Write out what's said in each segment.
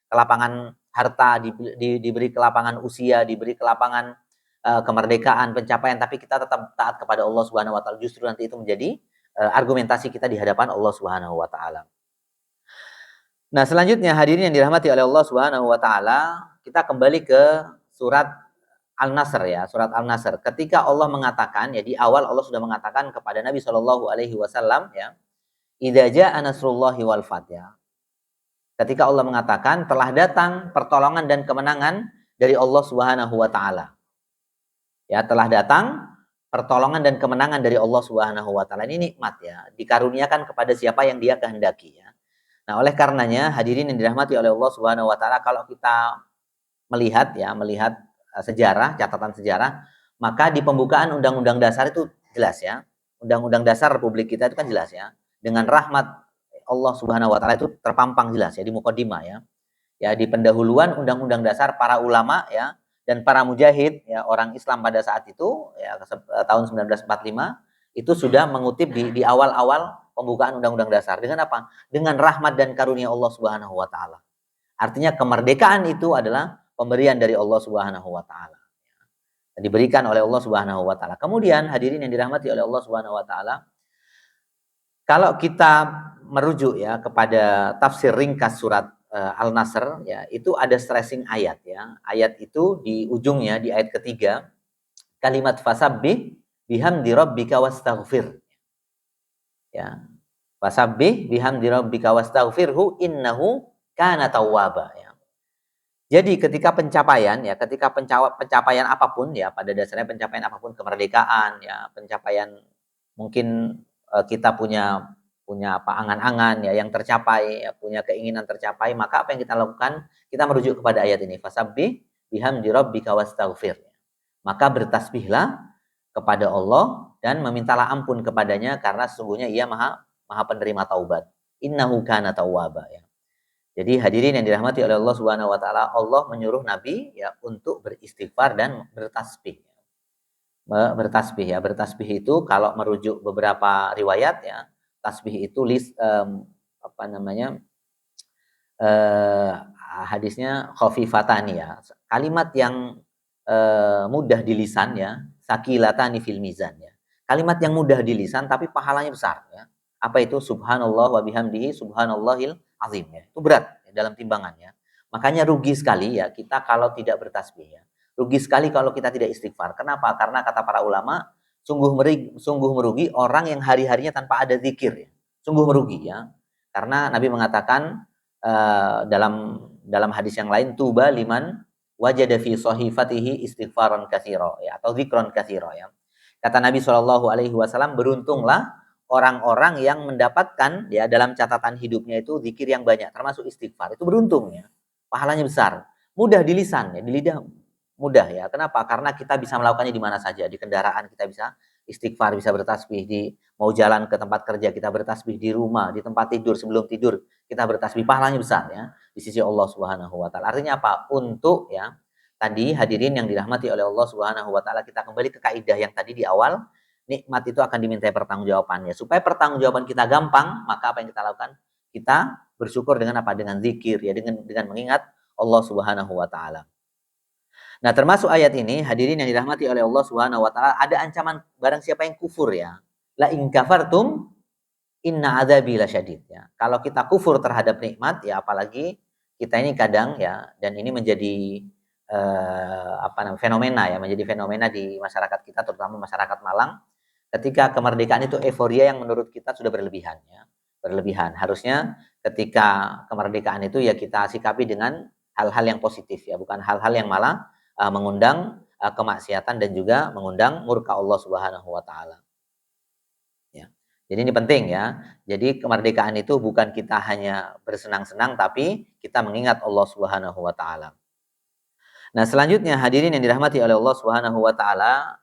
kelapangan harta, diberi kelapangan usia, diberi kelapangan kemerdekaan, pencapaian, tapi kita tetap taat kepada Allah Subhanahu wa taala, justru nanti itu menjadi argumentasi kita di hadapan Allah Subhanahu wa taala. Nah, selanjutnya hadirin yang dirahmati oleh Allah Subhanahu wa taala, kita kembali ke surat Al-Nasr ya, surat Al-Nasr. Ketika Allah mengatakan, ya di awal Allah sudah mengatakan kepada Nabi Shallallahu alaihi wasallam ya, idza jaa nasrullahi wal fath ya. Ketika Allah mengatakan telah datang pertolongan dan kemenangan dari Allah Subhanahu wa taala. Ya, telah datang pertolongan dan kemenangan dari Allah Subhanahu wa taala. Ini nikmat ya, dikaruniakan kepada siapa yang Dia kehendaki ya. Nah, oleh karenanya hadirin yang dirahmati oleh Allah Subhanahu wa taala, kalau kita melihat sejarah, catatan sejarah, maka di pembukaan Undang-Undang Dasar itu jelas ya. Undang-Undang Dasar Republik kita itu kan jelas ya. Dengan rahmat Allah Subhanahu wa taala itu terpampang jelas ya di mukadimah ya. Ya, di pendahuluan Undang-Undang Dasar, para ulama ya dan para mujahid ya, orang Islam pada saat itu ya, tahun 1945 itu sudah mengutip di awal-awal pembukaan Undang-Undang Dasar dengan apa? Dengan rahmat dan karunia Allah Subhanahu wa taala. Artinya kemerdekaan itu adalah pemberian dari Allah Subhanahu wa taala. Diberikan oleh Allah Subhanahu wa taala. Kemudian hadirin yang dirahmati oleh Allah Subhanahu wa taala, kalau kita merujuk ya kepada tafsir ringkas surat Al-Nasr ya, itu ada stressing ayat ya. Ayat itu di ujungnya di ayat ketiga, kalimat fasabbih bihamdi rabbika wastaghfir. Ya. Fasabbih bihamdi rabbika wastaghfirhu innahu kana tawwaba ya. Jadi ketika pencapaian ya, ketika pencapaian apapun ya, pada dasarnya pencapaian apapun, kemerdekaan ya, pencapaian mungkin kita punya apa angan-angan ya yang tercapai ya, punya keinginan tercapai, maka apa yang kita lakukan? Kita merujuk kepada ayat ini, fasabbih bihamdi rabbika wastaghfir. Maka bertasbihlah kepada Allah dan memintalah ampun kepadanya karena sesungguhnya Ia Maha penerima taubat. Innahu kana tawwaba ya. Jadi hadirin yang dirahmati oleh Allah Subhanahu wa taala, Allah menyuruh Nabi ya untuk beristighfar dan bertasbih. Bertasbih ya, bertasbih itu kalau merujuk beberapa riwayat ya, tasbih itu hadisnya khafifatani ya, kalimat yang mudah di lisan ya, sakilatani fil mizan ya, kalimat yang mudah di lisan tapi pahalanya besar ya. Apa itu? Subhanallah wa bihamdihi subhanallahil azim ya, itu berat ya, dalam timbangan ya. Makanya rugi sekali ya kita kalau tidak bertasbih ya, rugi sekali kalau kita tidak istighfar. Kenapa? Karena kata para ulama, sungguh merugi orang yang hari-harinya tanpa ada zikir ya. Sungguh merugi ya. Karena Nabi mengatakan dalam hadis yang lain, tuba liman wajada fi sahifatihi istighfaran katsira ya, atau zikron katsira ya. Kata Nabi Shallallahu alaihi wasallam, beruntunglah orang-orang yang mendapatkan ya dalam catatan hidupnya itu zikir yang banyak, termasuk istighfar. Itu beruntung ya. Pahalanya besar. Mudah di lisan ya, di lidah mudah ya. Kenapa? Karena kita bisa melakukannya di mana saja. Di kendaraan kita bisa istighfar, bisa bertasbih, di mau jalan ke tempat kerja kita bertasbih, di rumah, di tempat tidur, sebelum tidur kita bertasbih, pahalanya besar ya di sisi Allah Subhanahu wa taala. Artinya apa? Untuk ya tadi hadirin yang dirahmati oleh Allah Subhanahu wa taala, kita kembali ke kaidah yang tadi di awal, nikmat itu akan dimintai pertanggungjawabannya. Supaya pertanggungjawaban kita gampang, maka apa yang kita lakukan? Kita bersyukur dengan apa? Dengan zikir ya, dengan mengingat Allah Subhanahu wa taala. Nah, termasuk ayat ini hadirin yang dirahmati oleh Allah Subhanahu wa taala, ada ancaman barang siapa yang kufur ya. La in kafartum inna adzabi lasyadid ya. Kalau kita kufur terhadap nikmat ya, apalagi kita ini kadang ya, dan ini menjadi fenomena ya, menjadi fenomena di masyarakat kita, terutama masyarakat Malang. Ketika kemerdekaan itu euforia yang menurut kita sudah berlebihan ya. Berlebihan. Harusnya ketika kemerdekaan itu ya kita sikapi dengan hal-hal yang positif ya, bukan hal-hal yang malah mengundang kemaksiatan dan juga mengundang murka Allah Subhanahu wa taala. Ya. Jadi ini penting ya. Jadi kemerdekaan itu bukan kita hanya bersenang-senang, tapi kita mengingat Allah Subhanahu wa taala. Nah, selanjutnya hadirin yang dirahmati oleh Allah Subhanahu wa taala,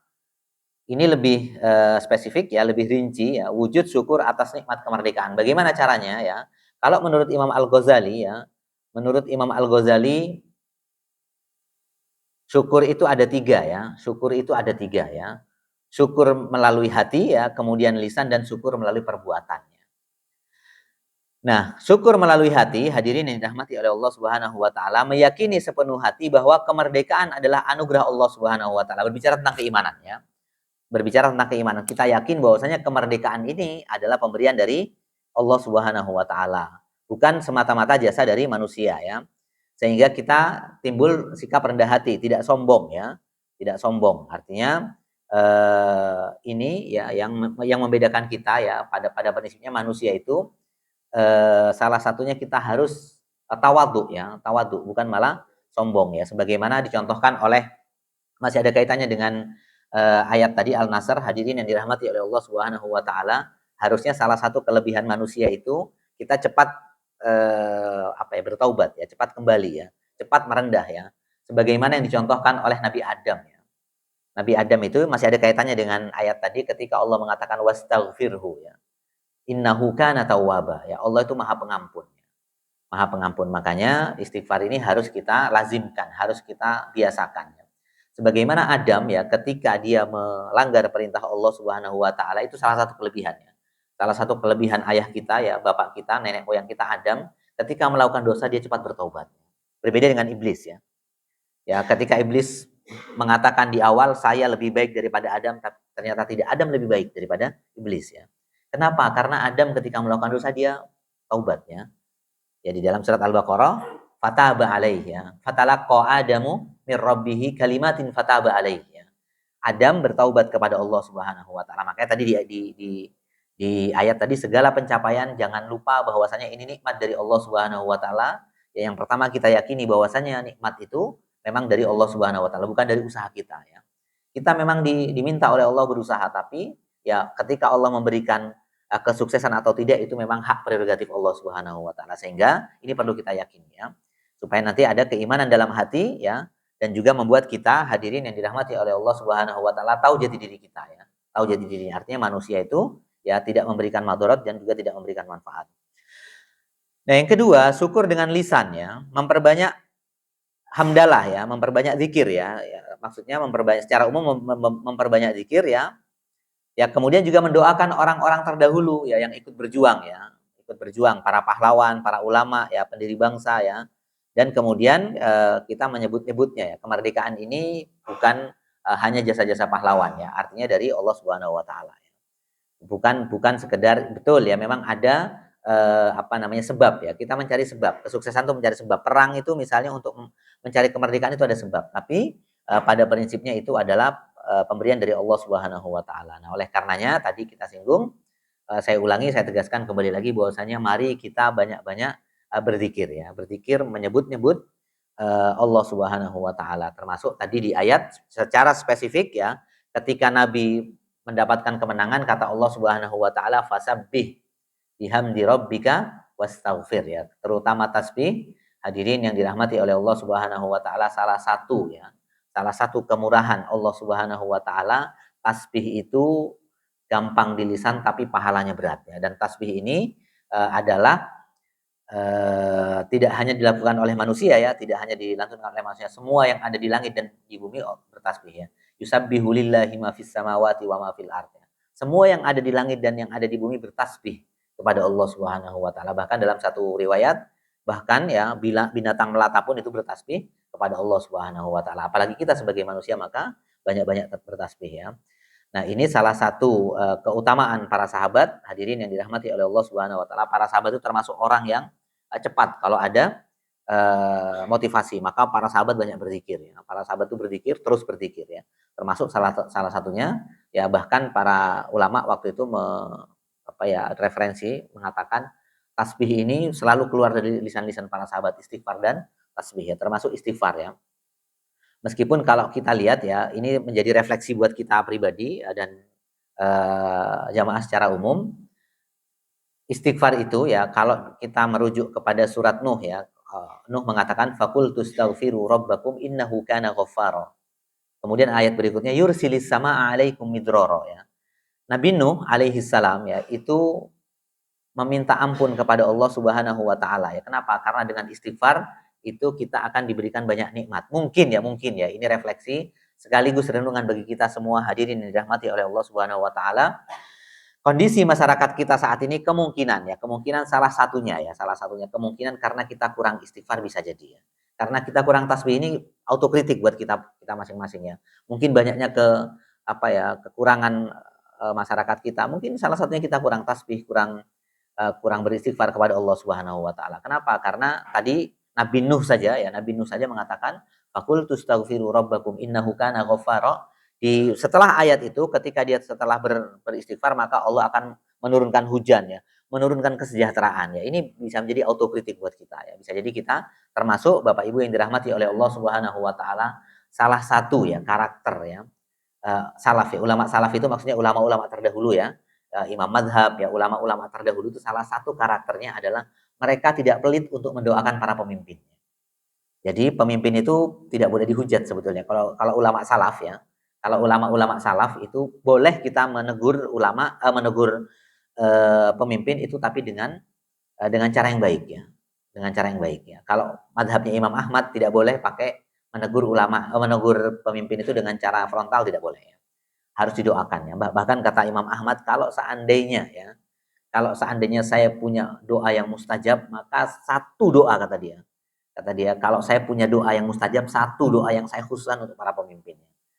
ini lebih spesifik ya, lebih rinci ya, wujud syukur atas nikmat kemerdekaan. Bagaimana caranya ya? Kalau menurut Imam Al-Ghazali ya, menurut Imam Al-Ghazali syukur itu ada tiga ya. Syukur itu ada tiga ya. Syukur melalui hati ya, kemudian lisan, dan syukur melalui perbuatannya. Nah, syukur melalui hati, hadirin yang dirahmati oleh Allah Subhanahu wa taala, meyakini sepenuh hati bahwa kemerdekaan adalah anugerah Allah Subhanahu wa taala. Berbicara tentang keimanan ya. Berbicara tentang keimanan, kita yakin bahwasanya kemerdekaan ini adalah pemberian dari Allah Subhanahu wa taala, bukan semata-mata jasa dari manusia ya. Sehingga kita timbul sikap rendah hati, tidak sombong ya. Tidak sombong. Artinya ini ya yang membedakan kita ya pada prinsipnya manusia itu salah satunya kita harus tawadhu ya, tawadhu bukan malah sombong ya, sebagaimana dicontohkan oleh masih ada kaitannya dengan ayat tadi Al-Nasr, hadirin yang dirahmati oleh Allah Subhanahu wa taala, harusnya salah satu kelebihan manusia itu kita cepat bertaubat ya, cepat kembali ya, cepat merendah ya. Sebagaimana yang dicontohkan oleh Nabi Adam ya. Nabi Adam itu masih ada kaitannya dengan ayat tadi ketika Allah mengatakan wastaghfirhu ya. Innahu kana tawwaba. Ya Allah itu Maha Pengampun. Maha Pengampun. Makanya istighfar ini harus kita lazimkan, harus kita biasakan. Sebagaimana Adam ya, ketika dia melanggar perintah Allah Subhanahu wa taala, itu salah satu kelebihannya. Salah satu kelebihan ayah kita ya, bapak kita, nenek moyang kita Adam, ketika melakukan dosa dia cepat bertobat. Berbeda dengan iblis ya. Ya, ketika iblis mengatakan di awal saya lebih baik daripada Adam, tapi ternyata tidak, Adam lebih baik daripada iblis ya. Kenapa? Karena Adam ketika melakukan dosa dia taubat ya. Ya di dalam surat Al-Baqarah, fataba alaihi ya. Fatalaqqa Adamu mir rabbih kalimatin fataba alaihi ya. Adam bertaubat kepada Allah Subhanahu wa taala. Makanya tadi di ayat tadi segala pencapaian jangan lupa bahwasanya ini nikmat dari Allah Subhanahu wa taala. Ya, yang pertama kita yakini bahwasanya nikmat itu memang dari Allah Subhanahu wa taala, bukan dari usaha kita ya. Kita memang diminta oleh Allah berusaha, tapi ya ketika Allah memberikan kesuksesan atau tidak itu memang hak prerogatif Allah Subhanahu wa taala. Sehingga ini perlu kita yakini ya. Supaya nanti ada keimanan dalam hati ya, dan juga membuat kita hadirin yang dirahmati oleh Allah Subhanahu wa taala tahu jati diri kita ya. Tahu jati diri. Artinya manusia itu ya tidak memberikan madarat dan juga tidak memberikan manfaat. Nah, yang kedua, syukur dengan lisan ya, memperbanyak hamdalah ya, memperbanyak zikir ya. Maksudnya memperbanyak secara umum memperbanyak zikir ya. Ya, kemudian juga mendoakan orang-orang terdahulu ya yang ikut berjuang ya, ikut berjuang, para pahlawan, para ulama ya, pendiri bangsa ya. Dan kemudian kita menyebut-nyebutnya ya, kemerdekaan ini bukan hanya jasa-jasa pahlawan ya, artinya dari Allah Subhanahu wa taala ya. Bukan sekedar, betul ya, memang ada sebab ya. Kita mencari sebab. Kesuksesan itu mencari sebab. Perang itu misalnya untuk mencari kemerdekaan itu ada sebab. Tapi pada prinsipnya itu adalah pemberian dari Allah Subhanahu wa taala. Nah, oleh karenanya tadi kita singgung, saya ulangi, saya tegaskan kembali lagi bahwasanya mari kita banyak-banyak berzikir ya. Berzikir menyebut-nyebut Allah Subhanahu wa taala. Termasuk tadi di ayat secara spesifik ya, ketika Nabi mendapatkan kemenangan kata Allah Subhanahu wa taala fasabbih bihamdi rabbika wastaghfir ya. Terutama tasbih, hadirin yang dirahmati oleh Allah Subhanahu wa taala, salah satu kemurahan Allah Subhanahu wa taala, tasbih itu gampang di lisan tapi pahalanya berat ya. Dan tasbih ini adalah tidak hanya dilakukan oleh manusia ya, tidak hanya dilakukan oleh manusia, semua yang ada di langit dan di bumi bertasbih ya. Yusabbihu lillahi ma fis samawati wa ma fil ardh. Semua yang ada di langit dan yang ada di bumi bertasbih kepada Allah Subhanahu wa taala. Bahkan dalam satu riwayat, bahkan ya bila binatang melata pun itu bertasbih kepada Allah Subhanahu wa taala. Apalagi kita sebagai manusia, maka banyak-banyak bertasbih ya. Nah, ini salah satu keutamaan para sahabat, hadirin yang dirahmati oleh Allah Subhanahu wa taala. Para sahabat itu termasuk orang yang cepat kalau ada motivasi, maka para sahabat banyak berzikir ya. Para sahabat itu berzikir, terus berzikir ya. Termasuk salah satunya ya, bahkan para ulama waktu itu referensi mengatakan tasbih ini selalu keluar dari lisan-lisan para sahabat, istighfar dan tasbih ya, termasuk istighfar ya. Meskipun kalau kita lihat ya, ini menjadi refleksi buat kita pribadi dan jamaah secara umum, istighfar itu ya, kalau kita merujuk kepada surat Nuh ya, Nuh mengatakan faqultu astaghfiru rabbakum innahu kana ghaffara. Kemudian ayat berikutnya yursilis samaa 'alaikum midrara ya. Nabi Nuh alaihi salam ya, itu meminta ampun kepada Allah Subhanahu wa taala ya. Kenapa? Karena dengan istighfar itu kita akan diberikan banyak nikmat. Mungkin ya ini refleksi sekaligus renungan bagi kita semua hadirin yang dirahmati oleh Allah Subhanahu wa taala. kondisi masyarakat kita saat ini kemungkinan salah satunya kemungkinan karena kita kurang istighfar bisa jadi ya. Karena kita kurang tasbih ini autokritik buat kita kita masing-masing ya. Mungkin banyaknya kekurangan masyarakat kita. Mungkin salah satunya kita kurang tasbih, kurang beristighfar kepada Allah Subhanahu wa taala. Kenapa? Karena tadi Nabi Nuh saja mengatakan faqul tustaghfiru rabbakum innahu kana ghaffara. Setelah ayat itu ketika dia setelah beristighfar maka Allah akan menurunkan hujan ya, menurunkan kesejahteraan ya. Ini bisa menjadi autokritik buat kita ya. Bisa jadi kita termasuk Bapak Ibu yang dirahmati oleh Allah Subhanahu wa taala salah satu ya karakter ya salaf ya. Ulama salaf itu maksudnya ulama-ulama terdahulu ya. Imam madhab ya, ulama-ulama terdahulu itu salah satu karakternya adalah mereka tidak pelit untuk mendoakan para pemimpin. Jadi pemimpin itu tidak boleh dihujat sebetulnya. Kalau ulama salaf ya, kalau ulama-ulama salaf itu boleh kita menegur pemimpin itu tapi dengan cara yang baik ya, dengan cara yang baik ya. Kalau madhabnya Imam Ahmad tidak boleh pakai menegur pemimpin itu dengan cara frontal tidak boleh ya. Harus didoakan ya. Bahkan kata Imam Ahmad kalau seandainya saya punya doa yang mustajab maka satu doa kata dia kalau saya punya doa yang mustajab satu doa yang saya khususkan untuk para pemimpin.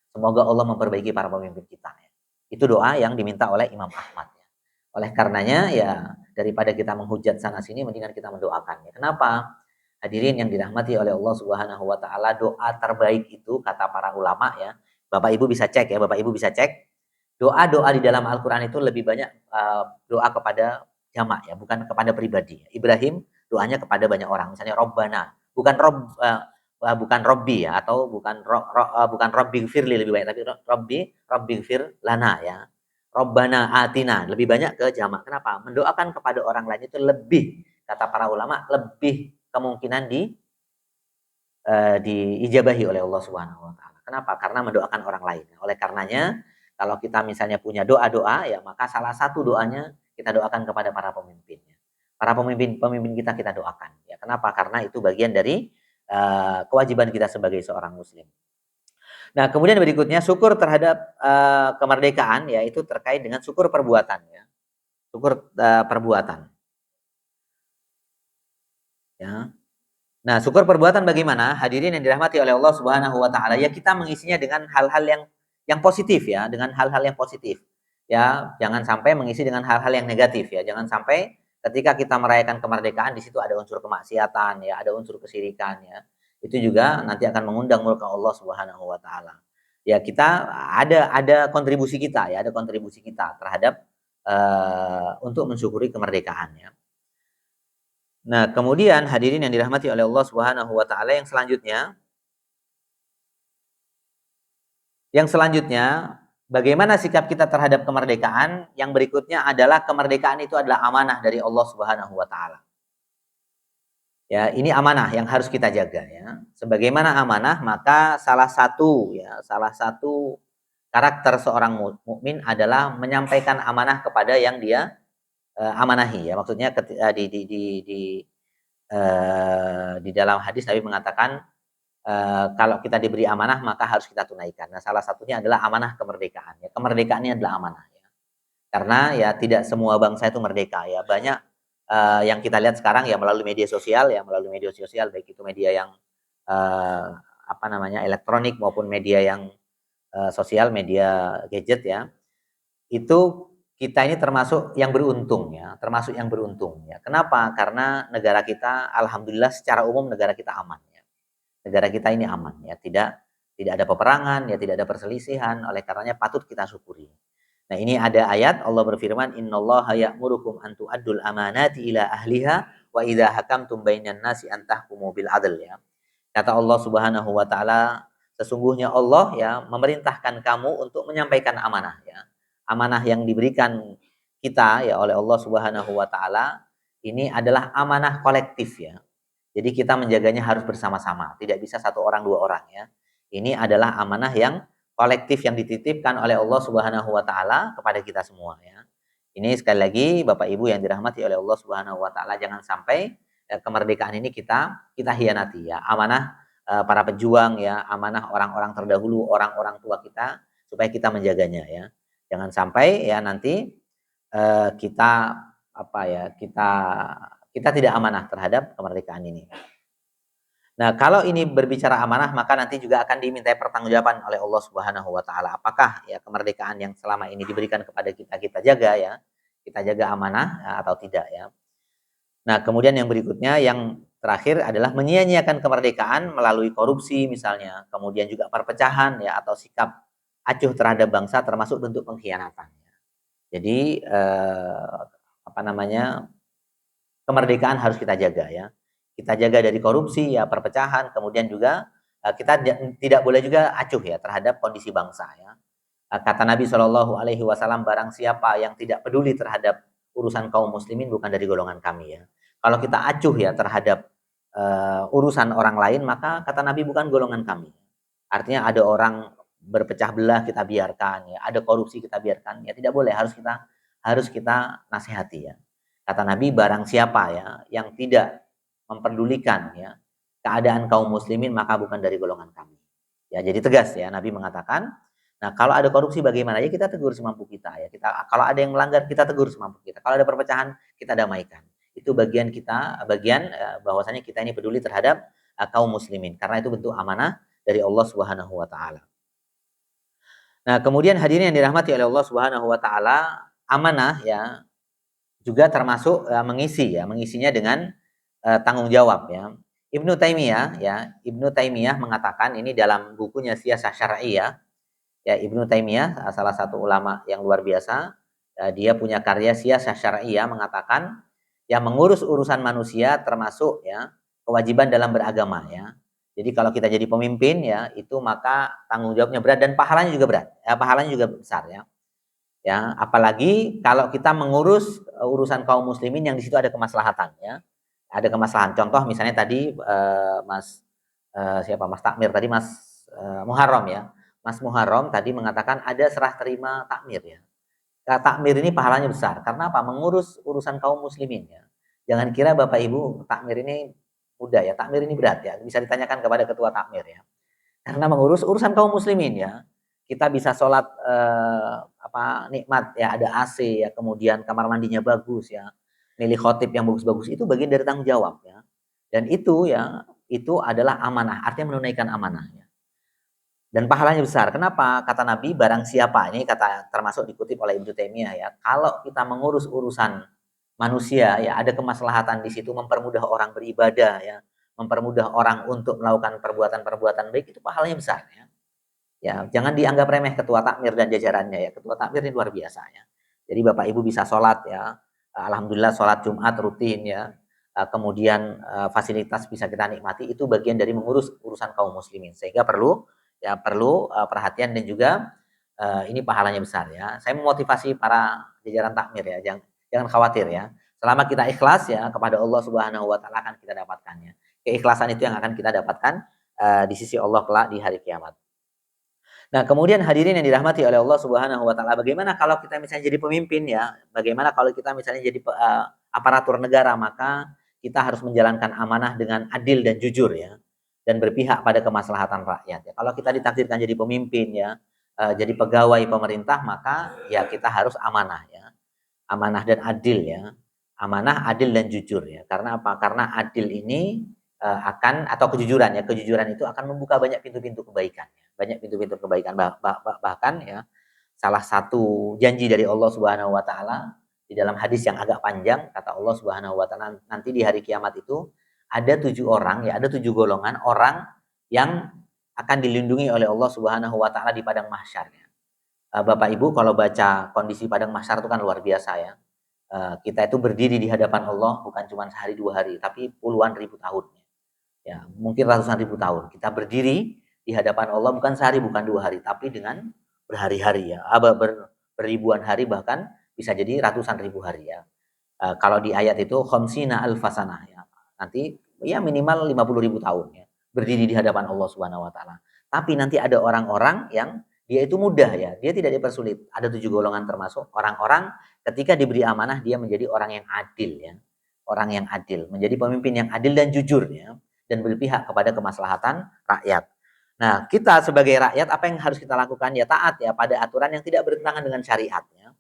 Semoga Allah memperbaiki para pemimpin kita ya. Itu doa yang diminta oleh Imam Ahmad ya. Oleh karenanya ya daripada kita menghujat sana sini mendingan kita mendoakan ya. Kenapa? Hadirin yang dirahmati oleh Allah Subhanahu wa taala, doa terbaik itu kata para ulama ya. Bapak Ibu bisa cek ya, Bapak Ibu bisa cek. Doa-doa di dalam Al-Qur'an itu lebih banyak doa kepada jamak ya, bukan kepada pribadi. Ibrahim doanya kepada banyak orang. Misalnya Robbana, bukan Robbi ya atau bukan Robbi firli lebih banyak tapi Robbi fir lana ya. Robbana atina lebih banyak ke jamak. Kenapa? Mendoakan kepada orang lain itu lebih kata para ulama lebih kemungkinan diijabahi oleh Allah Subhanahu wa taala. Kenapa? Karena mendoakan orang lain. Oleh karenanya kalau kita misalnya punya doa-doa ya maka salah satu doanya kita doakan kepada para pemimpin. Para pemimpin kita doakan. Ya, kenapa? Karena itu bagian dari kewajiban kita sebagai seorang muslim. Nah, kemudian berikutnya syukur terhadap kemerdekaan yaitu terkait dengan syukur perbuatan ya. Syukur perbuatan. Ya. Nah, syukur perbuatan bagaimana? Hadirin yang dirahmati oleh Allah Subhanahu wa taala, ya kita mengisinya dengan hal-hal yang positif ya, dengan hal-hal yang positif. Ya, jangan sampai mengisi dengan hal-hal yang negatif ya. Jangan sampai ketika kita merayakan kemerdekaan di situ ada unsur kemaksiatan ya, ada unsur kesyirikan ya. Itu juga nanti akan mengundang murka Allah Subhanahu wa taala. Ya, kita ada kontribusi kita ya, ada kontribusi kita terhadap untuk mensyukuri kemerdekaan ya. Nah, kemudian hadirin yang dirahmati oleh Allah Subhanahu wa taala yang selanjutnya bagaimana sikap kita terhadap kemerdekaan? Yang berikutnya adalah kemerdekaan itu adalah amanah dari Allah Subhanahu wa taala. Ya, ini amanah yang harus kita jaga ya. Sebagaimana amanah, maka salah satu karakter seorang mukmin adalah menyampaikan amanah kepada yang dia amanahi ya. Maksudnya di dalam hadis Nabi mengatakan kalau kita diberi amanah maka harus kita tunaikan. Nah, salah satunya adalah amanah kemerdekaan ya. Kemerdekaan ini adalah amanah ya. Karena ya tidak semua bangsa itu merdeka ya. Banyak yang kita lihat sekarang ya melalui media sosial baik itu media yang elektronik maupun media yang sosial, media gadget ya. Itu kita ini termasuk yang beruntung ya, Kenapa? Karena negara kita alhamdulillah secara umum negara kita aman ya. Negara kita ini aman ya, tidak ada peperangan ya, tidak ada perselisihan, oleh karenanya patut kita syukuri. Nah, ini ada ayat Allah berfirman innallaha ya'murukum an tu'addul amanati ila ahliha wa idza hakamtum bainan nasi an tahkumu bil adl ya. Kata Allah Subhanahu wa taala, sesungguhnya Allah ya memerintahkan kamu untuk menyampaikan amanah ya. Amanah yang diberikan kita ya oleh Allah Subhanahu wa taala ini adalah amanah kolektif ya. Jadi kita menjaganya harus bersama-sama, tidak bisa satu orang dua orang ya. Ini adalah amanah yang kolektif yang dititipkan oleh Allah Subhanahu wa taala kepada kita semua ya. Ini sekali lagi Bapak Ibu yang dirahmati oleh Allah Subhanahu wa taala jangan sampai kemerdekaan ini kita hianati ya. Amanah para pejuang ya, amanah orang-orang terdahulu, orang-orang tua kita supaya kita menjaganya ya. Jangan sampai ya nanti kita apa ya, kita tidak amanah terhadap kemerdekaan ini. Nah, kalau ini berbicara amanah, maka nanti juga akan dimintai pertanggungjawaban oleh Allah Subhanahu wa taala. Apakah ya kemerdekaan yang selama ini diberikan kepada kita kita jaga ya? Kita jaga amanah ya, atau tidak ya? Nah, kemudian yang berikutnya yang terakhir adalah menyia-nyiakan kemerdekaan melalui korupsi misalnya, kemudian juga perpecahan ya atau sikap acuh terhadap bangsa termasuk bentuk pengkhianatan. Jadi apa namanya? Kemerdekaan harus kita jaga ya. Kita jaga dari korupsi ya, perpecahan, kemudian juga kita tidak boleh juga acuh ya terhadap kondisi bangsa ya. Kata Nabi Shallallahu Alaihi Wasallam, barang siapa yang tidak peduli terhadap urusan kaum muslimin bukan dari golongan kami ya. Kalau kita acuh ya terhadap urusan orang lain, maka kata Nabi bukan golongan kami. Artinya ada orang berpecah belah kita biarkan ya, ada korupsi kita biarkan ya, tidak boleh, harus kita nasihati ya. Kata Nabi, barang siapa ya yang tidak memperdulikan ya keadaan kaum muslimin maka bukan dari golongan kami. Ya, jadi tegas ya Nabi mengatakan. Nah, kalau ada korupsi bagaimana? Ya kita tegur semampu kita ya. Kalau ada yang melanggar kita tegur semampu kita. Kalau ada perpecahan kita damaikan. Itu bagian kita, bahwasanya kita ini peduli terhadap kaum muslimin karena itu bentuk amanah dari Allah Subhanahu wa taala. Nah, kemudian hadirin yang dirahmati oleh Allah Subhanahu wa taala, amanah ya juga termasuk mengisinya dengan tanggung jawab ya. Ibnu Taimiyah mengatakan ini dalam bukunya Siyasah Syar'iyyah ya. Ibnu Taimiyah salah satu ulama yang luar biasa, dia punya karya Siyasah Syar'iyyah mengatakan yang mengurus urusan manusia termasuk ya kewajiban dalam beragama ya. Jadi kalau kita jadi pemimpin ya itu maka tanggung jawabnya berat dan pahalanya juga berat. Ya, pahalanya juga besar ya. Ya, apalagi kalau kita mengurus urusan kaum muslimin yang di situ ada kemaslahatan ya. Ada kemaslahatan. Contoh misalnya tadi Mas Takmir tadi Muharram ya. Mas Muharram tadi mengatakan ada serah terima takmir ya. Nah, takmir ini pahalanya besar karena apa? Mengurus urusan kaum muslimin ya. Jangan kira Bapak Ibu takmir ini mudah ya. Takmir ini berat ya. Bisa ditanyakan kepada ketua takmir ya. Karena mengurus urusan kaum muslimin ya. Kita bisa sholat nikmat ya, ada AC ya, kemudian kamar mandinya bagus ya. Milih khotib yang bagus-bagus itu bagian dari tanggung jawab ya. Dan itu adalah amanah, artinya menunaikan amanah ya. Dan pahalanya besar. Kenapa? Kata Nabi, barang siapa, ini kata termasuk dikutip oleh Ibnu Taimiyah ya, kalau kita mengurus urusan manusia ya, ada kemaslahatan di situ, mempermudah orang beribadah ya, mempermudah orang untuk melakukan perbuatan-perbuatan baik, itu pahalanya besar ya. Ya, jangan dianggap remeh ketua takmir dan jajarannya ya. Ketua takmir ini luar biasa ya. Jadi Bapak Ibu bisa sholat ya. Alhamdulillah sholat Jumat rutin ya. Kemudian fasilitas bisa kita nikmati, itu bagian dari mengurus urusan kaum muslimin. Sehingga perlu perhatian dan juga ini pahalanya besar ya. Saya memotivasi para jajaran takmir ya. Jangan khawatir ya. Selama kita ikhlas ya kepada Allah Subhanahu wa taala akan kita dapatkannya. Keikhlasan itu yang akan kita dapatkan di sisi Allah kelak di hari kiamat. Nah, kemudian hadirin yang dirahmati oleh Allah Subhanahu wa taala, bagaimana kalau kita misalnya jadi pemimpin ya? Bagaimana kalau kita misalnya jadi aparatur negara, maka kita harus menjalankan amanah dengan adil dan jujur ya, dan berpihak pada kemaslahatan rakyat ya. Kalau kita ditakdirkan jadi pemimpin ya, jadi pegawai pemerintah, maka ya kita harus amanah ya. Amanah dan adil ya. Amanah, adil dan jujur ya. Karena apa? Karena adil ini akan, atau kejujuran ya, kejujuran itu akan membuka banyak pintu-pintu kebaikan ya. Banyak pintu-pintu kebaikan, bahkan ya salah satu janji dari Allah Subhanahu wa taala di dalam hadis yang agak panjang, kata Allah Subhanahu wa taala, nanti di hari kiamat itu ada 7 orang ya, ada 7 golongan orang yang akan dilindungi oleh Allah Subhanahu wa taala di padang mahsyar ya. Bapak Ibu kalau baca kondisi padang mahsyar itu kan luar biasa ya. Kita itu berdiri di hadapan Allah bukan cuma sehari 2 hari, tapi puluhan ribu tahun. Ya, mungkin ratusan ribu tahun. Kita berdiri di hadapan Allah bukan sehari, bukan 2 hari, tapi dengan berhari-hari ya. Beribuan hari, bahkan bisa jadi ratusan ribu hari ya. Kalau di ayat itu khamsina alfasanah ya. Nanti ya minimal 50.000 tahun ya. Berdiri di hadapan Allah Subhanahu wa taala. Tapi nanti ada orang-orang yang dia itu mudah ya. Dia tidak dipersulit. Ada 7 golongan termasuk orang-orang ketika diberi amanah dia menjadi orang yang adil ya. Orang yang adil, menjadi pemimpin yang adil dan jujur ya, dan berpihak kepada kemaslahatan rakyat. Nah, kita sebagai rakyat apa yang harus kita lakukan? Ya taat ya pada aturan yang tidak bertentangan dengan syariat ya.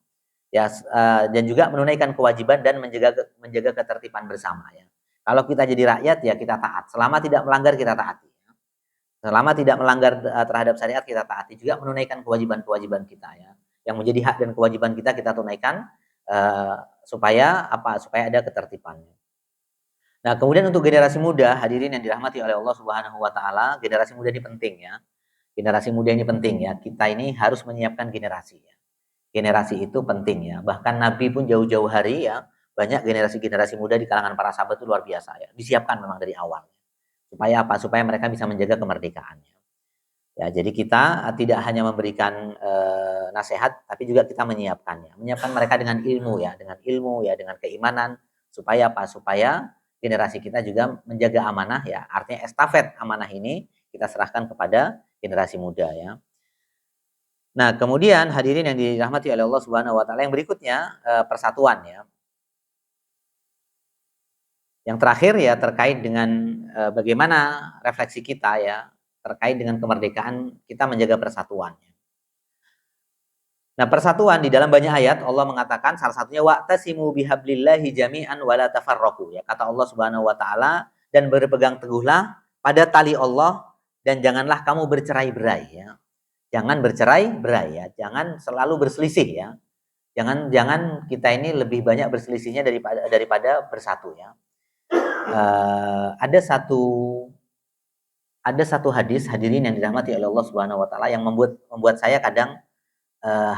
ya, dan juga menunaikan kewajiban dan menjaga ketertiban bersama ya. Kalau kita jadi rakyat ya kita taat, selama tidak melanggar kita taati. Selama tidak melanggar terhadap syariat kita taati, juga menunaikan kewajiban-kewajiban kita ya. Yang menjadi hak dan kewajiban kita kita tunaikan, supaya apa? Supaya ada ketertiban. Nah, kemudian untuk generasi muda, hadirin yang dirahmati oleh Allah Subhanahu wa taala, generasi muda ini penting ya. Generasi muda ini penting ya. Kita ini harus menyiapkan generasi ya. Generasi itu penting ya. Bahkan Nabi pun jauh-jauh hari ya, banyak generasi-generasi muda di kalangan para sahabat itu luar biasa ya. Disiapkan memang dari awal. Supaya apa? Supaya mereka bisa menjaga kemerdekaannya. Ya, jadi kita tidak hanya memberikan nasihat, tapi juga kita menyiapkannya. Menyiapkan mereka dengan ilmu ya, dengan keimanan, supaya apa? Supaya generasi kita juga menjaga amanah ya. Artinya estafet amanah ini kita serahkan kepada generasi muda ya. Nah, kemudian hadirin yang dirahmati oleh Allah Subhanahu wa taala, yang berikutnya persatuan ya. Yang terakhir ya terkait dengan bagaimana refleksi kita ya terkait dengan kemerdekaan, kita menjaga persatuan. Nah, persatuan di dalam banyak ayat Allah mengatakan salah satunya wa'tasimu bihablillahi jami'an wala tafarraqu ya, kata Allah Subhanahu wa taala, dan berpegang teguhlah pada tali Allah dan janganlah kamu bercerai-berai ya. Jangan bercerai-berai ya, jangan selalu berselisih ya. Jangan kita ini lebih banyak berselisihnya daripada bersatu ya. Ada satu hadis hadirin yang dirahmati oleh Allah Subhanahu wa taala yang membuat saya kadang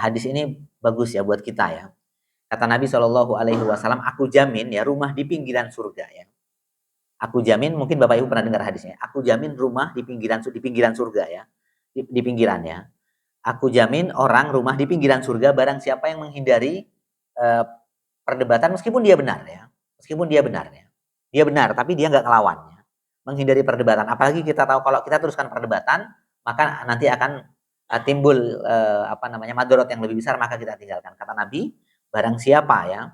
hadis ini bagus ya buat kita ya. Kata Nabi Shallallahu alaihi wasallam, aku jamin ya rumah di pinggiran surga ya. Aku jamin, mungkin Bapak Ibu pernah dengar hadisnya. Aku jamin rumah di pinggiran surga ya. Di pinggiran ya. Aku jamin orang rumah di pinggiran surga barang siapa yang menghindari perdebatan meskipun dia benar ya. Meskipun dia benar ya. Dia benar tapi dia nggak ngelawannya. Menghindari perdebatan. Apalagi kita tahu kalau kita teruskan perdebatan, maka nanti akan timbul madorot yang lebih besar, maka kita tinggalkan. Kata Nabi, barang siapa ya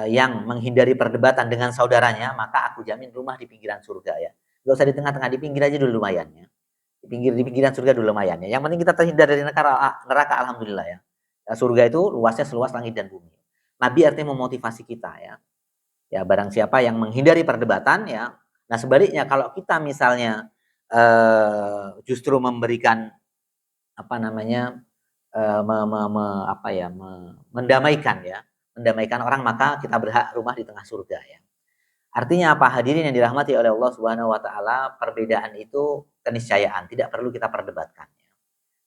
yang menghindari perdebatan dengan saudaranya, maka aku jamin rumah di pinggiran surga ya. Gak usah di tengah-tengah, di pinggir aja dulu lumayan ya. Di pinggiran surga dulu lumayan ya. Yang penting kita terhindar dari neraka alhamdulillah ya. Surga itu luasnya seluas langit dan bumi. Nabi artinya memotivasi kita ya. Ya, barang siapa yang menghindari perdebatan ya. Nah, sebaliknya kalau kita misalnya justru memberikan mendamaikan ya, mendamaikan orang, maka kita berhak rumah di tengah surga ya. Artinya apa? Hadirin yang dirahmati oleh Allah Subhanahu wa taala, perbedaan itu keniscayaan, tidak perlu kita perdebatkan ya.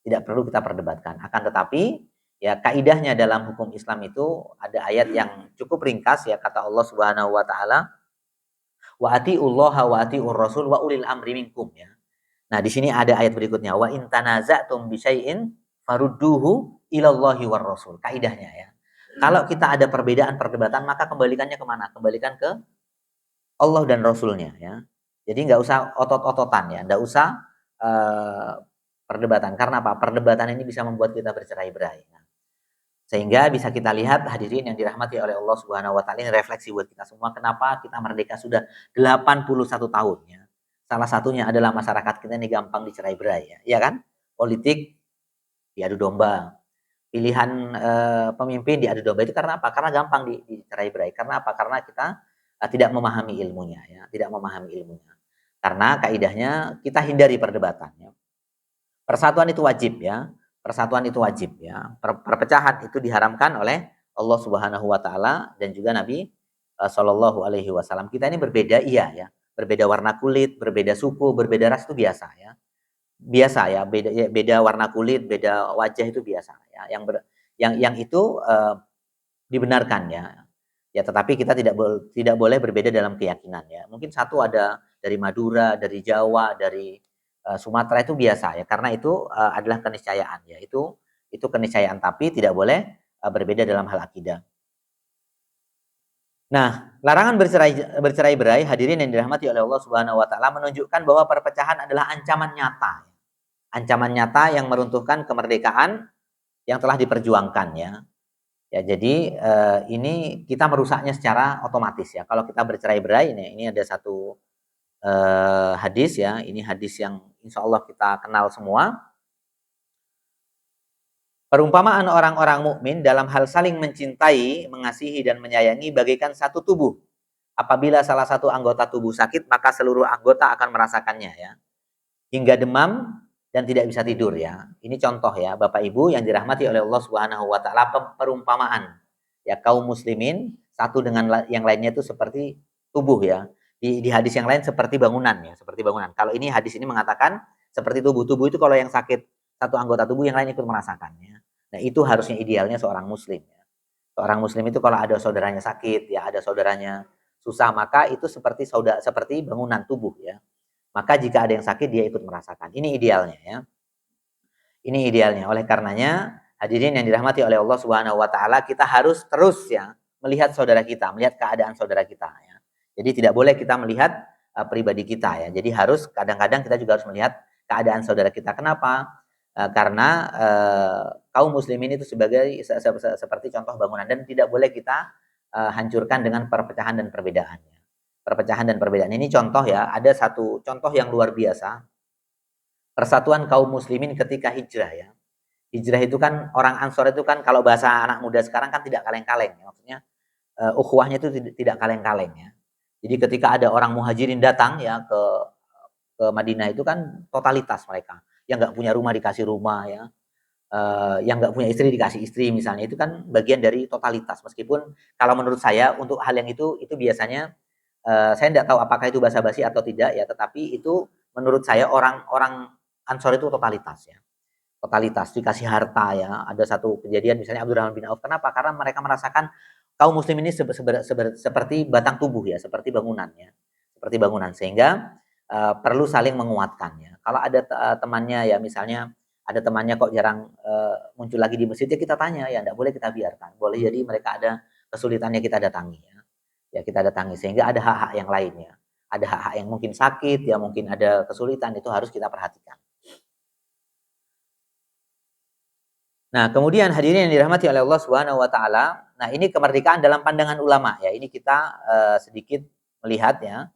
Tidak perlu kita perdebatkan. Akan tetapi ya kaidahnya dalam hukum Islam itu ada ayat yang cukup ringkas ya, kata Allah Subhanahu wa taala, wa atiullaha wa atiur rasul wa ulil amri minkum ya. Nah, di sini ada ayat berikutnya, wa in tanaza'tum bi syai'in farudduhu ilallahi war rasul. Kaidahnya ya. Kalau kita ada perbedaan perdebatan, maka kembalikannya kemana? Kembalikan ke Allah dan Rasulnya ya. Jadi nggak usah otot-ototan ya, nggak usah perdebatan. Karena apa? Perdebatan ini bisa membuat kita bercerai-berai. Nah, sehingga bisa kita lihat hadirin yang dirahmati oleh Allah Subhanahu wa taala, ini refleksi buat kita semua, kenapa kita merdeka sudah 81 tahun ya. Salah satunya adalah masyarakat kita ini gampang dicerai-berai ya. Iya kan? Politik diadu domba. Pilihan pemimpin diadu domba itu karena apa? Karena gampang dicerai-berai. Karena apa? Karena kita tidak memahami ilmunya ya, tidak memahami ilmunya. Karena kaidahnya kita hindari perdebatan ya. Persatuan itu wajib ya. Persatuan itu wajib ya. Perpecahan itu diharamkan oleh Allah Subhanahu wa taala dan juga Nabi Shallallahu alaihi wasallam. Kita ini berbeda iya ya. Berbeda warna kulit, berbeda suku, berbeda ras itu biasa ya. Biasa ya, beda warna kulit, beda wajah itu biasa ya. Yang itu dibenarkan ya. Ya, tetapi kita tidak boleh berbeda dalam keyakinan ya. Mungkin satu ada dari Madura, dari Jawa, dari Sumatera itu biasa ya, karena itu adalah keniscayaan ya. Itu keniscayaan, tapi tidak boleh berbeda dalam hal akidah. Nah, larangan bercerai-berai hadirin yang dirahmati oleh Allah Subhanahu wa taala menunjukkan bahwa perpecahan adalah ancaman nyata. Ancaman nyata yang meruntuhkan kemerdekaan yang telah diperjuangkan ya. Ya, jadi ini kita merusaknya secara otomatis ya. Kalau kita bercerai-berai, ini ada satu hadis ya. Ini hadis yang insya Allah kita kenal semua. Perumpamaan orang-orang mukmin dalam hal saling mencintai, mengasihi dan menyayangi bagaikan satu tubuh. Apabila salah satu anggota tubuh sakit, maka seluruh anggota akan merasakannya ya. Hingga demam dan tidak bisa tidur ya. Ini contoh ya, Bapak Ibu yang dirahmati oleh Allah Subhanahu wa taala, perumpamaan. Ya, kaum muslimin satu dengan yang lainnya itu seperti tubuh ya. Di hadis yang lain seperti bangunan ya, seperti bangunan. Kalau ini hadis ini mengatakan seperti tubuh. Tubuh itu kalau yang sakit satu anggota tubuh yang lain ikut merasakannya. Nah, itu harusnya idealnya seorang muslim ya. Seorang muslim itu kalau ada saudaranya sakit ya, ada saudaranya susah, maka itu seperti bangunan tubuh ya. Maka jika ada yang sakit dia ikut merasakan. Ini idealnya ya. Ini idealnya. Oleh karenanya hadirin yang dirahmati oleh Allah Subhanahu wa taala, kita harus terus ya melihat saudara kita, melihat keadaan saudara kita ya. Jadi tidak boleh kita melihat pribadi kita ya. Jadi harus kadang-kadang kita juga harus melihat keadaan saudara kita. Kenapa? Karena kaum muslimin itu seperti contoh bangunan dan tidak boleh kita hancurkan dengan perpecahan dan perbedaan. Perpecahan dan perbedaan ini contoh ya, ada satu contoh yang luar biasa, persatuan kaum muslimin ketika hijrah ya. Hijrah itu kan orang Ansor itu kan kalau bahasa anak muda sekarang kan tidak kaleng-kaleng ya. Maksudnya ukhuwahnya itu tidak kaleng-kaleng ya. Jadi ketika ada orang muhajirin datang ya ke Madinah itu kan totalitas mereka. Yang nggak punya rumah dikasih rumah ya. Yang nggak punya istri dikasih istri misalnya, itu kan bagian dari totalitas. Meskipun kalau menurut saya untuk hal yang itu biasanya saya tidak tahu apakah itu basa-basi atau tidak ya, tetapi itu menurut saya orang-orang Ansor itu totalitas ya. Totalitas, dikasih harta ya. Ada satu kejadian misalnya Abdurrahman bin Auf. Kenapa? Karena mereka merasakan kaum muslim ini seperti batang tubuh ya, seperti bangunan ya. Seperti bangunan, sehingga perlu saling menguatkan ya. Kalau ada temannya ya, misalnya ada temannya kok jarang muncul lagi di masjid, ya kita tanya ya, tidak boleh kita biarkan. Boleh jadi mereka ada kesulitannya, kita datangi ya. Ya kita datangi, sehingga ada hak-hak yang lainnya. Ada hak-hak yang mungkin sakit ya, mungkin ada kesulitan, itu harus kita perhatikan. Nah, kemudian hadirin yang dirahmati oleh Allah Subhanahu wa taala, nah ini kemerdekaan dalam pandangan ulama ya. Ini kita sedikit melihat ya,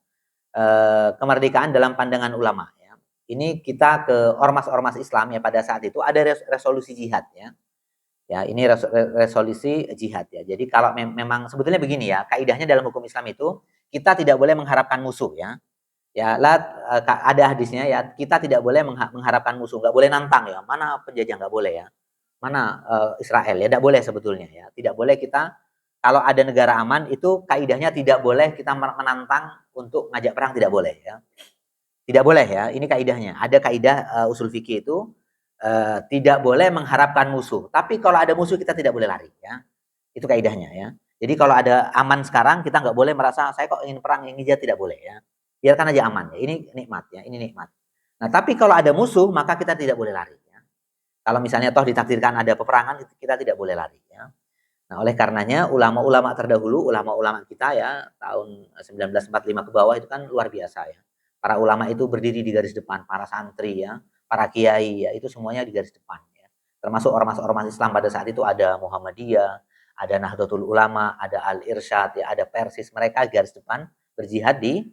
kemerdekaan dalam pandangan ulama ya. Ini kita ke ormas-ormas Islam ya, pada saat itu ada resolusi jihad ya. Ya, ini resolusi jihad ya. Jadi kalau memang sebetulnya begini ya, kaidahnya dalam hukum Islam itu kita tidak boleh mengharapkan musuh ya. Ya, ada hadisnya ya, kita tidak boleh mengharapkan musuh, nggak boleh nantang ya. Mana penjajah, nggak boleh ya. Mana Israel ya, tidak boleh sebetulnya ya. Tidak boleh kita, kalau ada negara aman itu kaidahnya tidak boleh kita menantang untuk ngajak perang, tidak boleh ya. Tidak boleh ya, ini kaidahnya. Ada kaidah usul fikih itu tidak boleh mengharapkan musuh. Tapi kalau ada musuh kita tidak boleh lari ya. Itu kaidahnya ya. Jadi kalau ada aman sekarang, kita nggak boleh merasa saya kok ingin perang, ingin hijrah, tidak boleh ya. Biarkan aja aman ya. Ini nikmat ya, ini nikmat. Nah, tapi kalau ada musuh maka kita tidak boleh lari ya. Kalau misalnya toh ditakdirkan ada peperangan, kita tidak boleh lari ya. Nah, oleh karenanya ulama-ulama terdahulu, ulama-ulama kita ya tahun 1945 ke bawah itu kan luar biasa ya. Para ulama itu berdiri di garis depan, para santri ya, para kiai ya, itu semuanya di garis depan ya. Termasuk ormas-ormas Islam pada saat itu ada Muhammadiyah, ada Nahdlatul Ulama, ada Al-Irsyad ya, ada Persis, mereka garis depan berjihad di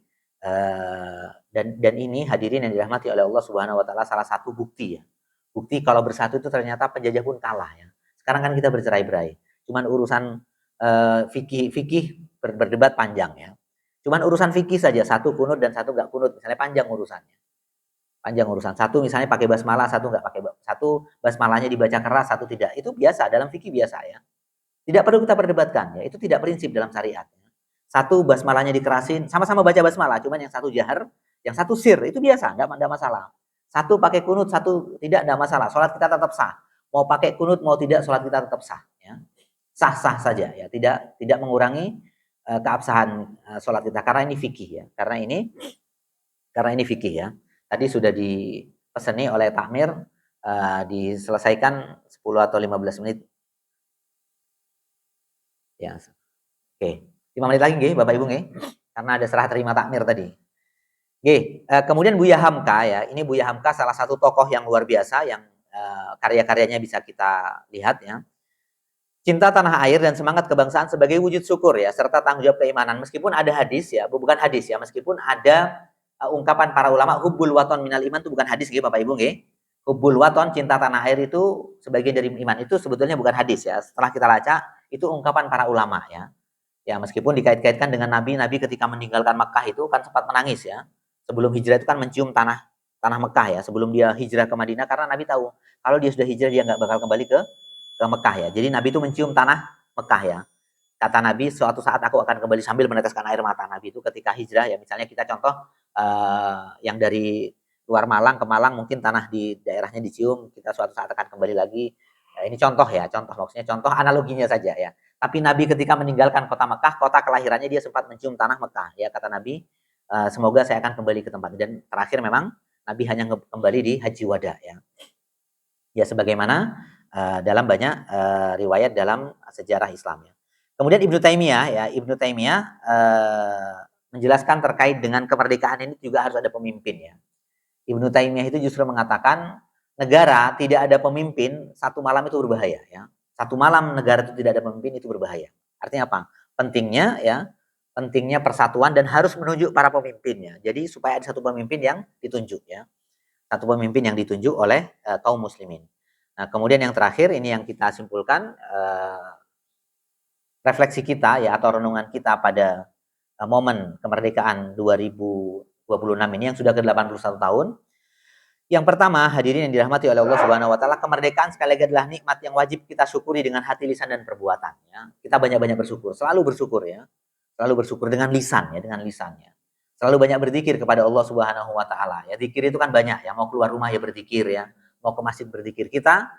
dan ini hadirin yang dirahmati oleh Allah Subhanahu wa taala, salah satu bukti ya. Bukti kalau bersatu itu ternyata penjajah pun kalah ya. Sekarang kan kita bercerai-berai. Cuman urusan fikih berdebat panjang ya. Cuman urusan fikih saja, satu kunut dan satu nggak kunut, misalnya panjang urusannya. Panjang urusan. Satu misalnya pakai basmalah, satu nggak pakai, satu basmalahnya dibaca keras, satu tidak. Itu biasa dalam fikih biasa ya. Tidak perlu kita perdebatkan ya. Itu tidak prinsip dalam syariat. Satu basmalahnya dikerasin, sama-sama baca basmalah, cuman yang satu jahar, yang satu sir, itu biasa, enggak masalah. Satu pakai kunut, satu tidak masalah. Salat kita tetap sah. Mau pakai kunut mau tidak, salat kita tetap sah ya. Sah-sah saja ya, tidak mengurangi keabsahan salat kita, karena ini fikih ya. Karena ini fikih ya. Tadi sudah dipeseni oleh takmir diselesaikan 10 atau 15 menit. Ya. Oke. 5 menit lagi nggih Bapak Ibu nggih. Karena ada serah terima takmir tadi. Oke, kemudian Buya Hamka ya. Ini Buya Hamka salah satu tokoh yang luar biasa yang karya-karyanya bisa kita lihat ya. Cinta tanah air dan semangat kebangsaan sebagai wujud syukur ya, serta tanggung jawab keimanan. Meskipun ada hadis ya, bukan hadis ya, meskipun ada ungkapan para ulama hubbul waton minal iman, itu bukan hadis nggih Bapak Ibu nggih. Hubbul waton, cinta tanah air itu sebagian dari iman. Itu sebetulnya bukan hadis ya. Setelah kita baca, itu ungkapan para ulama ya. Ya meskipun dikait-kaitkan dengan Nabi, Nabi ketika meninggalkan Makkah itu kan sempat menangis ya. Sebelum hijrah itu kan mencium tanah Mekah ya. Sebelum dia hijrah ke Madinah, karena Nabi tahu kalau dia sudah hijrah dia nggak bakal kembali ke Mekah ya. Jadi Nabi itu mencium tanah Mekah ya. Kata Nabi, suatu saat aku akan kembali, sambil meneteskan air mata. Nabi itu ketika hijrah ya, misalnya kita contoh yang dari luar Malang ke Malang, mungkin tanah di daerahnya dicium, kita suatu saat akan kembali lagi. Ya, ini contoh ya, contoh maksudnya contoh analoginya saja ya. Tapi Nabi ketika meninggalkan kota Mekah, kota kelahirannya, dia sempat mencium tanah Mekah ya. Kata Nabi, semoga saya akan kembali ke tempat. Dan terakhir memang Nabi hanya kembali di Haji Wada ya. Ya sebagaimana dalam banyak riwayat dalam sejarah Islam ya. Kemudian Ibnu Taimiyah ya, Ibnu Taimiyah menjelaskan terkait dengan kemerdekaan ini juga harus ada pemimpin ya. Ibnu Taimiyah itu justru mengatakan negara tidak ada pemimpin satu malam itu berbahaya ya. Satu malam negara itu tidak ada pemimpin itu berbahaya. Artinya apa? Pentingnya ya, pentingnya persatuan dan harus menunjuk para pemimpinnya. Jadi supaya ada satu pemimpin yang ditunjuk ya. Satu pemimpin yang ditunjuk oleh kaum muslimin. Nah, kemudian yang terakhir ini yang kita simpulkan, refleksi kita ya atau renungan kita pada momen kemerdekaan 2026 ini yang sudah ke-81 tahun. Yang pertama, hadirin yang dirahmati oleh Allah Subhanahu wa taala, kemerdekaan sekali lagi adalah nikmat yang wajib kita syukuri dengan hati, lisan dan perbuatan ya. Kita banyak-banyak bersyukur, selalu bersyukur ya. Selalu bersyukur dengan lisan ya, dengan lisannya. Selalu banyak berzikir kepada Allah Subhanahu wa taala ya. Zikir itu kan banyak ya, mau keluar rumah ya berzikir ya, mau ke masjid berzikir. Kita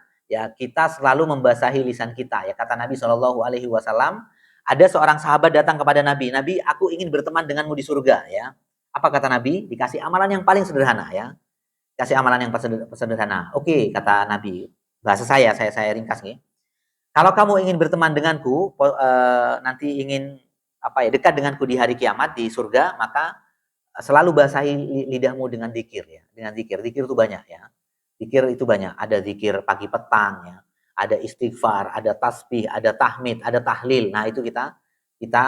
selalu membasahi lisan kita ya. Kata Nabi Shallallahu alaihi wasallam, ada seorang sahabat datang kepada Nabi, "Nabi, aku ingin berteman denganmu di surga ya." Apa kata Nabi? Dikasih amalan yang paling sederhana ya. Kasih amalan yang sederhana. Oke, kata Nabi. Bahasa saya ringkas nih. Kalau kamu ingin berteman denganku, nanti ingin dekat denganku di hari kiamat di surga, maka selalu basahi lidahmu dengan zikir ya. Dengan zikir. Zikir itu banyak ya. Zikir itu banyak. Ada zikir pagi petang ya. Ada istighfar, ada tasbih, ada tahmid, ada tahlil. Nah, itu kita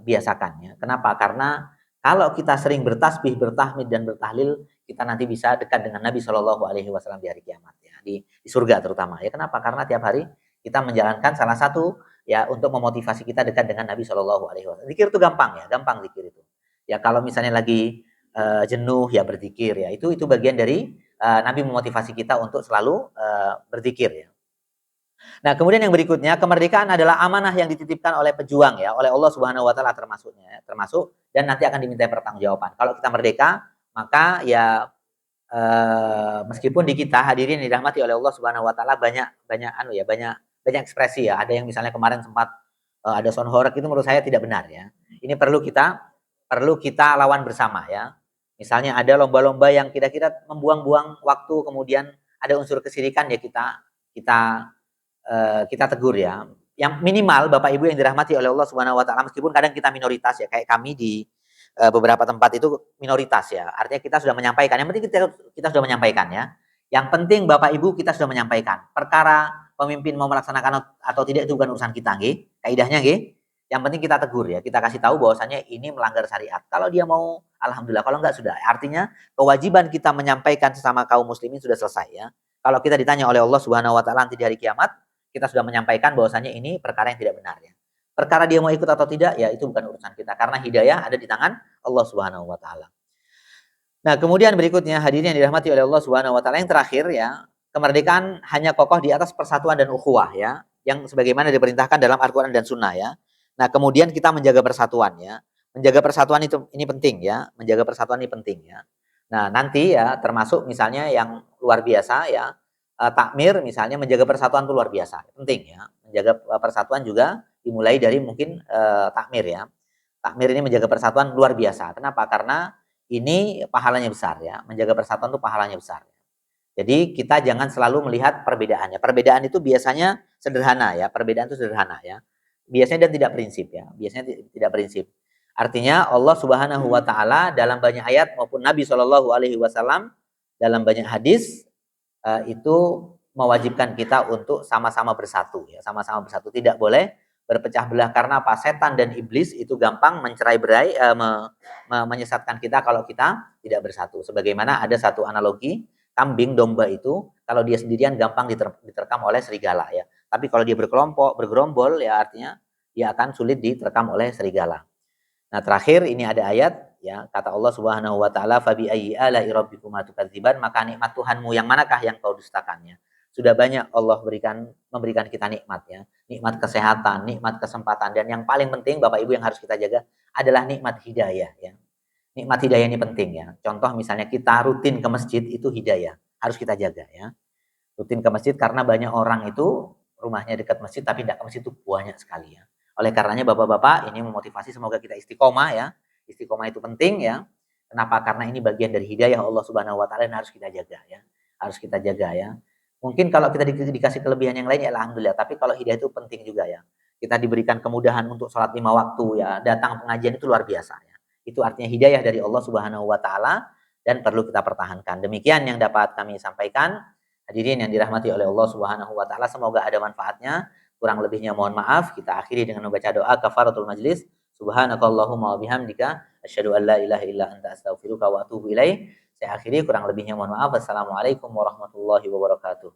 biasakan ya. Kenapa? Karena kalau kita sering bertasbih, bertahmid dan bertahlil, kita nanti bisa dekat dengan Nabi Shallallahu alaihi wasallam di hari kiamat ya, di surga terutama. Ya kenapa? Karena tiap hari kita menjalankan salah satu ya untuk memotivasi kita dekat dengan Nabi Shallallahu alaihi wasallam. Zikir itu gampang ya, gampang zikir itu. Ya kalau misalnya lagi jenuh ya berzikir ya. Itu bagian dari Nabi memotivasi kita untuk selalu berzikir ya. Nah, kemudian yang berikutnya, kemerdekaan adalah amanah yang dititipkan oleh pejuang ya, oleh Allah Subhanahu wa taala termasuk dan nanti akan diminta pertanggungjawaban. Kalau kita merdeka, maka ya meskipun di kita hadirin dirahmati oleh Allah Subhanahu wa taala banyak ekspresi ya. Ada yang misalnya kemarin sempat ada sound horeg, itu menurut saya tidak benar ya. Ini perlu kita lawan bersama ya. Misalnya ada lomba-lomba yang kira-kira membuang-buang waktu, kemudian ada unsur kesirikan ya kita tegur ya. Yang minimal Bapak Ibu yang dirahmati oleh Allah Subhanahu wa taala, meskipun kadang kita minoritas ya, kayak kami di beberapa tempat itu minoritas ya. Artinya kita sudah menyampaikan. Yang penting kita sudah menyampaikan ya. Yang penting Bapak Ibu kita sudah menyampaikan. Perkara pemimpin mau melaksanakan atau tidak itu bukan urusan kita nggih. Kaidahnya nggih. Yang penting kita tegur ya. Kita kasih tahu bahwasannya ini melanggar syariat. Kalau dia mau alhamdulillah, kalau enggak sudah. Artinya kewajiban kita menyampaikan sesama kaum muslimin sudah selesai ya. Kalau kita ditanya oleh Allah Subhanahu wa taala nanti di hari kiamat, kita sudah menyampaikan bahwasannya ini perkara yang tidak benar ya. Perkara dia mau ikut atau tidak ya itu bukan urusan kita, karena hidayah ada di tangan Allah Subhanahu wa taala. Nah, kemudian berikutnya hadirin yang dirahmati oleh Allah Subhanahu wa taala, yang terakhir ya, kemerdekaan hanya kokoh di atas persatuan dan ukhuwah ya, yang sebagaimana diperintahkan dalam Al-Qur'an dan Sunnah ya. Nah, kemudian kita menjaga persatuan ya. Menjaga persatuan ini penting ya, menjaga persatuan ini penting ya. Nah, nanti ya termasuk misalnya yang luar biasa ya, takmir misalnya, menjaga persatuan itu luar biasa, penting ya. Menjaga persatuan juga dimulai dari mungkin takmir ya. Takmir ini menjaga persatuan luar biasa. Kenapa? Karena ini pahalanya besar ya. Menjaga persatuan itu pahalanya besar. Jadi kita jangan selalu melihat perbedaannya. Perbedaan itu biasanya sederhana ya. Perbedaan itu sederhana ya. Biasanya dan tidak prinsip ya. Biasanya tidak prinsip. Artinya Allah Subhanahu wa taala dalam banyak ayat maupun Nabi Shallallahu alaihi wasallam dalam banyak hadis itu mewajibkan kita untuk sama-sama bersatu ya. Sama-sama bersatu. Tidak boleh berpecah belah, karena apa? Setan dan iblis itu gampang menyesatkan kita kalau kita tidak bersatu. Sebagaimana ada satu analogi, kambing, domba itu kalau dia sendirian gampang diterkam oleh serigala ya. Tapi kalau dia berkelompok, bergerombol ya artinya dia akan sulit diterkam oleh serigala. Nah, terakhir ini ada ayat ya, kata Allah Subhanahu wa taala, "Fabi ayyi ala'i rabbikuma tukadziban?" Maka nikmat Tuhanmu yang manakah yang kau dustakannya? Sudah banyak Allah memberikan kita nikmat ya. Nikmat kesehatan, nikmat kesempatan, dan yang paling penting Bapak Ibu yang harus kita jaga adalah nikmat hidayah ya. Nikmat hidayah ini penting ya. Contoh misalnya kita rutin ke masjid itu hidayah, harus kita jaga ya. Rutin ke masjid karena banyak orang itu rumahnya dekat masjid tapi tidak ke masjid itu banyak sekali ya. Oleh karenanya Bapak-bapak ini memotivasi semoga kita istiqomah ya. Istiqomah itu penting ya. Kenapa? Karena ini bagian dari hidayah Allah Subhanahu wa taala yang harus kita jaga ya. Harus kita jaga ya. Mungkin kalau kita dikasih kelebihan yang lain ya alhamdulillah, tapi kalau hidayah itu penting juga ya. Kita diberikan kemudahan untuk sholat 5 waktu ya, datang pengajian itu luar biasa ya. Itu artinya hidayah dari Allah Subhanahu wa taala dan perlu kita pertahankan. Demikian yang dapat kami sampaikan. Hadirin yang dirahmati oleh Allah Subhanahu wa taala, semoga ada manfaatnya. Kurang lebihnya mohon maaf. Kita akhiri dengan membaca doa kafaratul majlis. Subhanakallahumma wa bihamdika asyhadu an la ilaha illa anta astaghfiruka wa atubu ilaik. Saya akhiri, kurang lebihnya mohon maaf. Assalamualaikum warahmatullahi wabarakatuh.